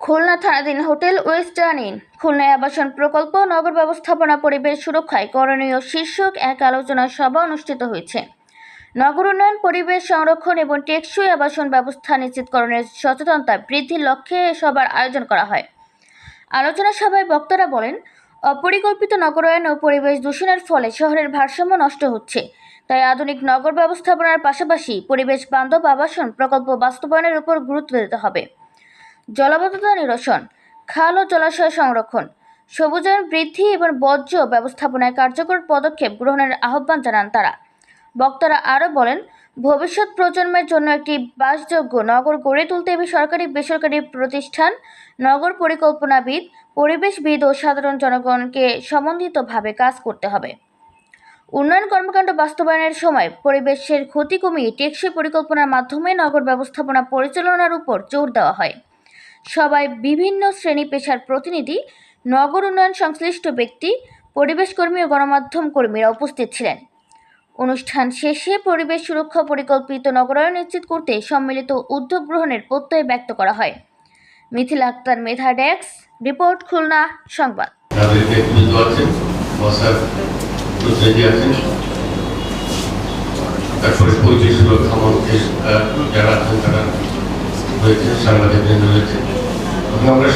খুলনা থানাধীন hotel western in খুলনায় আবাসন প্রকল্প নগর ব্যবস্থাপনা পরিবেশ সুরক্ষায় করণীয় শীর্ষক এক আলোচনা সভা অনুষ্ঠিত হয়েছে। নগর উন্নয়ন, পরিবেশ সংরক্ষণ এবং টেকসই আবাসন ব্যবস্থা নিশ্চিতকরণের সচেতনতা বৃদ্ধির লক্ষ্যে সভার আয়োজন করা হয়। আলোচনা সভায় বক্তারা বলেন, অপরিকল্পিত নগরায়ন ও পরিবেশ দূষণের ফলে শহরের ভারসাম্য নষ্ট হচ্ছে। তাই আধুনিক নগর ব্যবস্থাপনার পাশাপাশি পরিবেশ বান্ধব আবাসন প্রকল্প বাস্তবায়নের উপর গুরুত্ব দিতে হবে। জলাবদ্ধতা নিরসন, খাল ও জলাশয় সংরক্ষণ, সবুজায়ন বৃদ্ধি এবং বর্জ্য ব্যবস্থাপনায় কার্যকর পদক্ষেপ গ্রহণের আহ্বান জানান তারা। বক্তারা আরও বলেন, ভবিষ্যৎ প্রজন্মের জন্য একটি বাসযোগ্য নগর গড়ে তুলতে হবে সরকারি বেসরকারি প্রতিষ্ঠান, নগর পরিকল্পনাবিদ, পরিবেশবিদ ও সাধারণ জনগণকে সমন্বিতভাবে কাজ করতে হবে। উন্নয়ন কর্মকাণ্ড বাস্তবায়নের সময় পরিবেশের ক্ষতি কমিয়ে টেকসই পরিকল্পনার মাধ্যমে নগর ব্যবস্থাপনা পরিচালনার উপর জোর দেওয়া হয়। সবাই বিভিন্ন শ্রেণী পেশার প্রতিনিধি, নগর উন্নয়ন সংশ্লিষ্ট ব্যক্তি, পরিবেশ কর্মী ও গণমাধ্যম কর্মীরা উপস্থিত ছিলেন। অনুষ্ঠান শেষে পরিবেশ সুরক্ষা পরিকল্পিত নগরায়ন নিশ্চিত করতে সম্মিলিত উদ্যোগ গ্রহণের প্রত্যয় ব্যক্ত করা হয়। মিথিলা আক্তার, মেধা ডেস্ক রিপোর্ট, খুলনা সংবাদ। তারপরে পরিবেশ সুরক্ষা মন্ত্রী যারা আছেন তারা রয়েছে, সাংবাদিকবৃন্দ রয়েছে। আমরা